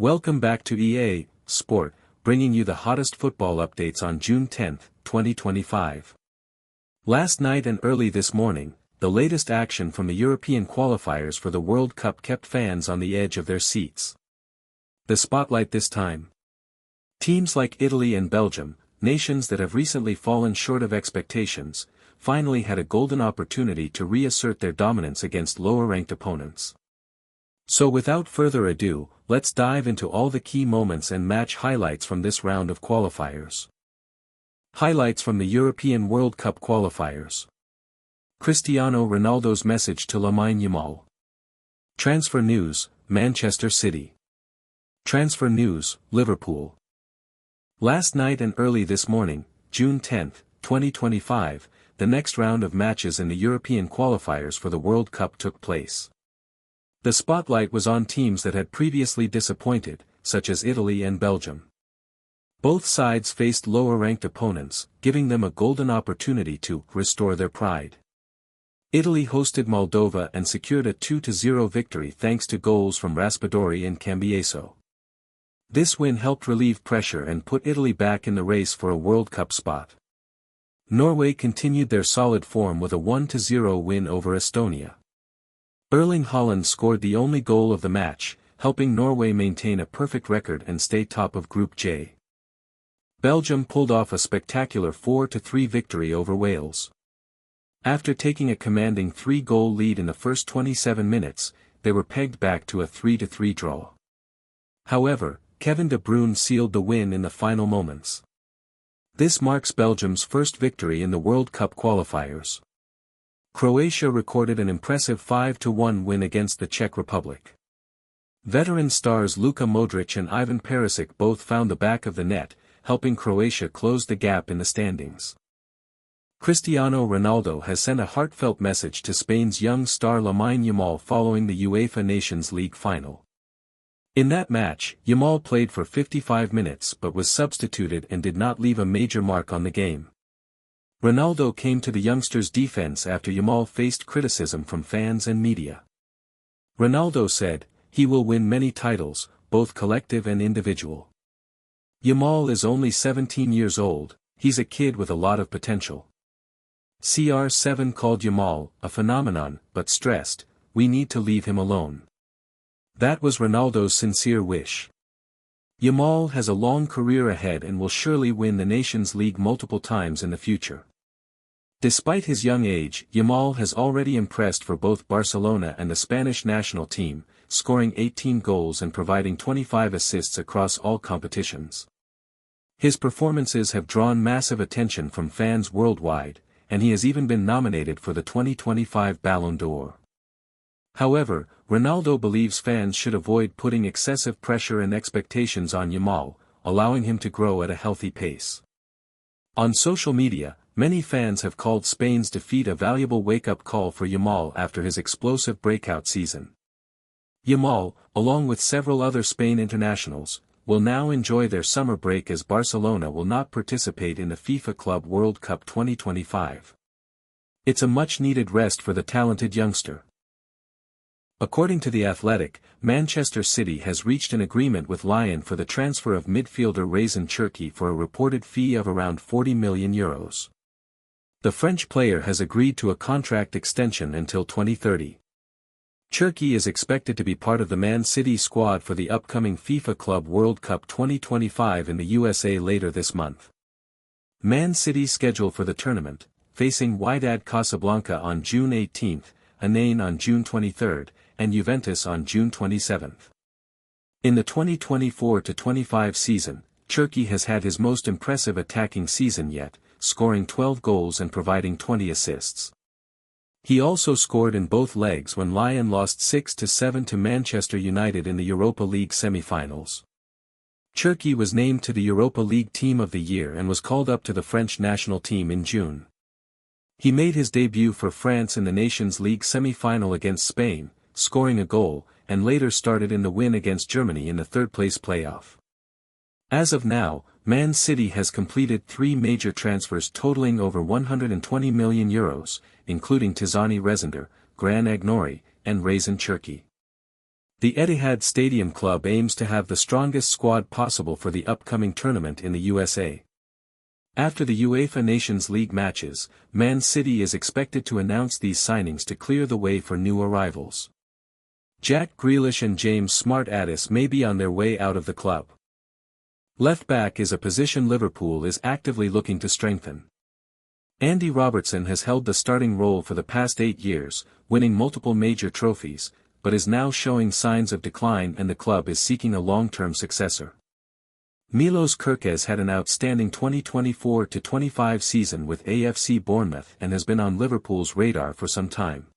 Welcome back to EA Sport, bringing you the hottest football updates on June 10, 2025. Last night and early this morning, the latest action from the European qualifiers for the World Cup kept fans on the edge of their seats. The spotlight this time. Teams like Italy and Belgium, nations that have recently fallen short of expectations, finally had a golden opportunity to reassert their dominance against lower-ranked opponents. So without further ado, let's dive into all the key moments and match highlights from this round of qualifiers. Highlights from the European World Cup qualifiers. Cristiano Ronaldo's message to Lamine Yamal. Transfer news, Manchester City. Transfer news, Liverpool. Last night and early this morning, June 10, 2025, the next round of matches in the European qualifiers for the World Cup took place. The spotlight was on teams that had previously disappointed, such as Italy and Belgium. Both sides faced lower-ranked opponents, giving them a golden opportunity to restore their pride. Italy hosted Moldova and secured a 2-0 victory thanks to goals from Raspadori and Cambiaso. This win helped relieve pressure and put Italy back in the race for a World Cup spot. Norway continued their solid form with a 1-0 win over Estonia. Erling Haaland scored the only goal of the match, helping Norway maintain a perfect record and stay top of Group J. Belgium pulled off a spectacular 4-3 victory over Wales. After taking a commanding 3-goal lead in the first 27 minutes, they were pegged back to a 3-3 draw. However, Kevin De Bruyne sealed the win in the final moments. This marks Belgium's first victory in the World Cup qualifiers. Croatia recorded an impressive 5-1 win against the Czech Republic. Veteran stars Luka Modric and Ivan Perisic both found the back of the net, helping Croatia close the gap in the standings. Cristiano Ronaldo has sent a heartfelt message to Spain's young star Lamine Yamal following the UEFA Nations League final. In that match, Yamal played for 55 minutes but was substituted and did not leave a major mark on the game. Ronaldo came to the youngster's defense after Yamal faced criticism from fans and media. Ronaldo said, "He will win many titles, both collective and individual. Yamal is only 17 years old, he's a kid with a lot of potential." CR7 called Yamal a phenomenon, but stressed, "We need to leave him alone." That was Ronaldo's sincere wish. Yamal has a long career ahead and will surely win the Nations League multiple times in the future. Despite his young age, Yamal has already impressed for both Barcelona and the Spanish national team, scoring 18 goals and providing 25 assists across all competitions. His performances have drawn massive attention from fans worldwide, and he has even been nominated for the 2025 Ballon d'Or. However, Ronaldo believes fans should avoid putting excessive pressure and expectations on Yamal, allowing him to grow at a healthy pace. On social media, many fans have called Spain's defeat a valuable wake-up call for Yamal after his explosive breakout season. Yamal, along with several other Spain internationals, will now enjoy their summer break as Barcelona will not participate in the FIFA Club World Cup 2025. It's a much-needed rest for the talented youngster. According to The Athletic, Manchester City has reached an agreement with Lyon for the transfer of midfielder Razen Cherki for a reported fee of around €40 million. The French player has agreed to a contract extension until 2030. Cherki is expected to be part of the Man City squad for the upcoming FIFA Club World Cup 2025 in the USA later this month. Man City's schedule for the tournament, facing Wydad Casablanca on June 18, Anain on June 23, and Juventus on June 27. In the 2024-25 season, Cherki has had his most impressive attacking season yet, scoring 12 goals and providing 20 assists. He also scored in both legs when Lyon lost 6-7 to Manchester United in the Europa League semi-finals. Cherki was named to the Europa League Team of the Year and was called up to the French national team in June. He made his debut for France in the Nations League semi-final against Spain, scoring a goal, and later started in the win against Germany in the third-place playoff. As of now, Man City has completed 3 major transfers totaling over €120 million, including Tizani Rezinder, Gran Agnori, and Razen Cherki. The Etihad Stadium club aims to have the strongest squad possible for the upcoming tournament in the USA. After the UEFA Nations League matches, Man City is expected to announce these signings to clear the way for new arrivals. Jack Grealish and James Smart-Addis may be on their way out of the club. Left back is a position Liverpool is actively looking to strengthen. Andy Robertson has held the starting role for the past 8 years, winning multiple major trophies, but is now showing signs of decline and the club is seeking a long-term successor. Milos Kerkez had an outstanding 2024-25 season with AFC Bournemouth and has been on Liverpool's radar for some time.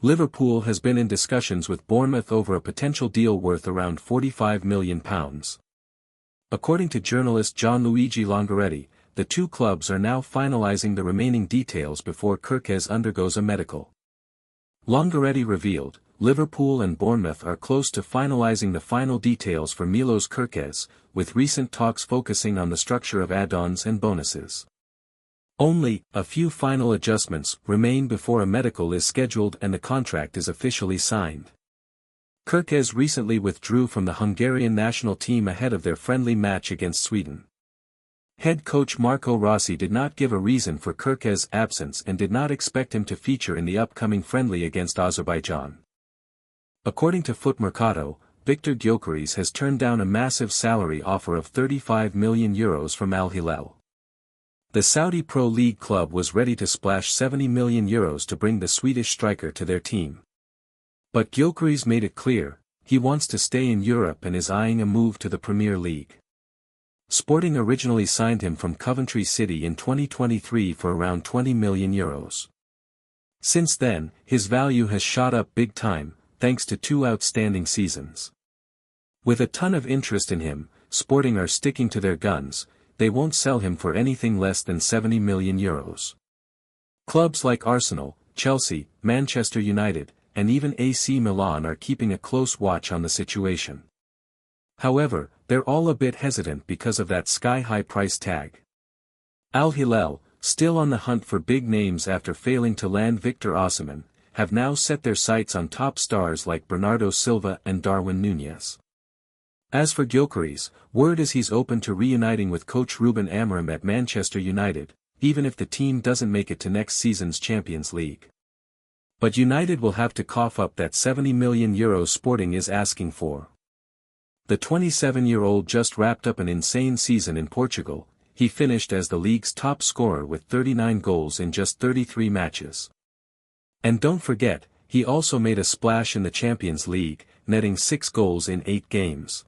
Liverpool has been in discussions with Bournemouth over a potential deal worth around £45 million. According to journalist Gianluigi Longoretti, the two clubs are now finalizing the remaining details before Kerkez undergoes a medical. Longoretti revealed, Liverpool and Bournemouth are close to finalizing the final details for Milos Kerkez, with recent talks focusing on the structure of add-ons and bonuses. Only a few final adjustments remain before a medical is scheduled and the contract is officially signed. Kerkez recently withdrew from the Hungarian national team ahead of their friendly match against Sweden. Head coach Marco Rossi did not give a reason for Kerkez's absence and did not expect him to feature in the upcoming friendly against Azerbaijan. According to Foot Mercato, Victor Gyökeres has turned down a massive salary offer of €35 million from Al Hilal. The Saudi Pro League club was ready to splash €70 million to bring the Swedish striker to their team. But Gyökeres made it clear, he wants to stay in Europe and is eyeing a move to the Premier League. Sporting originally signed him from Coventry City in 2023 for around €20 million. Since then, his value has shot up big time, thanks to 2 outstanding seasons. With a ton of interest in him, Sporting are sticking to their guns, they won't sell him for anything less than €70 million. Clubs like Arsenal, Chelsea, Manchester United, and even AC Milan are keeping a close watch on the situation. However, they're all a bit hesitant because of that sky-high price tag. Al Hilal, still on the hunt for big names after failing to land Victor Osimhen, have now set their sights on top stars like Bernardo Silva and Darwin Núñez. As for Gyökeres, word is he's open to reuniting with coach Ruben Amorim at Manchester United, even if the team doesn't make it to next season's Champions League. But United will have to cough up that €70 million Sporting is asking for. The 27-year-old just wrapped up an insane season in Portugal, he finished as the league's top scorer with 39 goals in just 33 matches. And don't forget, he also made a splash in the Champions League, netting 6 goals in 8 games.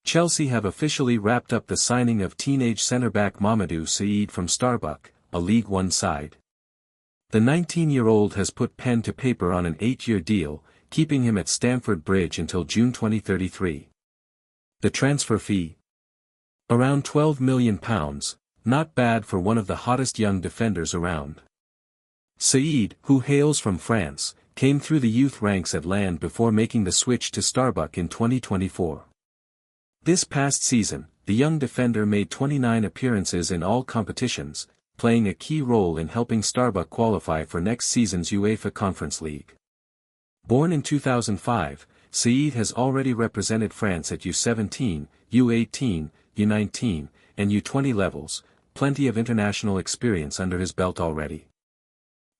Chelsea have officially wrapped up the signing of teenage centre-back Mamadou Saïd from Starbuck, a League One side. The 19-year-old has put pen to paper on an 8-year deal, keeping him at Stamford Bridge until June 2033. The transfer fee? Around £12 million, not bad for one of the hottest young defenders around. Saïd, who hails from France, came through the youth ranks at Lens before making the switch to Starbuck in 2024. This past season, the young defender made 29 appearances in all competitions, playing a key role in helping Starbuck qualify for next season's UEFA Conference League. Born in 2005, Saïd has already represented France at U17, U18, U19, and U20 levels, plenty of international experience under his belt already.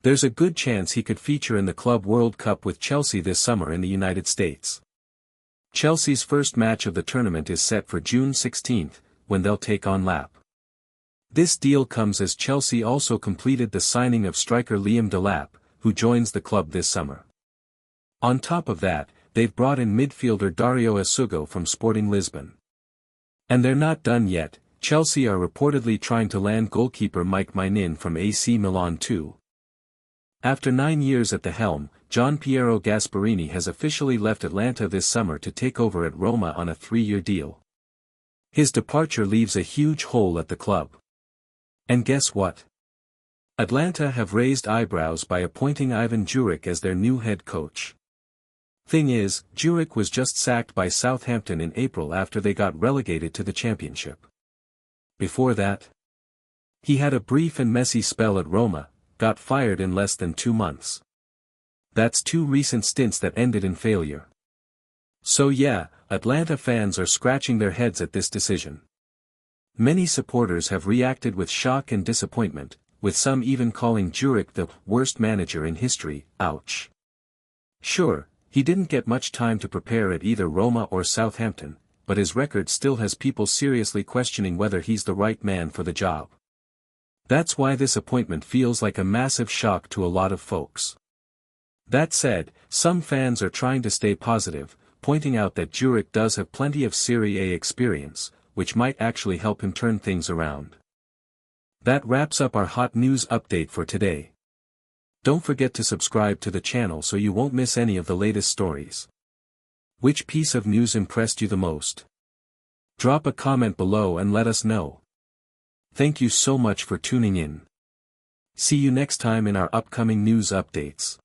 There's a good chance he could feature in the Club World Cup with Chelsea this summer in the United States. Chelsea's first match of the tournament is set for June 16, when they'll take on Lap. This deal comes as Chelsea also completed the signing of striker Liam Delap, who joins the club this summer. On top of that, they've brought in midfielder Dario Asugo from Sporting Lisbon. And they're not done yet, Chelsea are reportedly trying to land goalkeeper Mike Maignan from AC Milan too. After 9 years at the helm, Gian Piero Gasperini has officially left Atlanta this summer to take over at Roma on a 3-year deal. His departure leaves a huge hole at the club. And guess what? Atlanta have raised eyebrows by appointing Ivan Juric as their new head coach. Thing is, Juric was just sacked by Southampton in April after they got relegated to the Championship. Before that, he had a brief and messy spell at Roma, got fired in less than 2 months. That's 2 recent stints that ended in failure. So yeah, Atlanta fans are scratching their heads at this decision. Many supporters have reacted with shock and disappointment, with some even calling Juric the worst manager in history. Ouch. Sure, he didn't get much time to prepare at either Roma or Southampton, but his record still has people seriously questioning whether he's the right man for the job. That's why this appointment feels like a massive shock to a lot of folks. That said, some fans are trying to stay positive, pointing out that Juric does have plenty of Serie A experience, which might actually help him turn things around. That wraps up our hot news update for today. Don't forget to subscribe to the channel so you won't miss any of the latest stories. Which piece of news impressed you the most? Drop a comment below and let us know. Thank you so much for tuning in. See you next time in our upcoming news updates.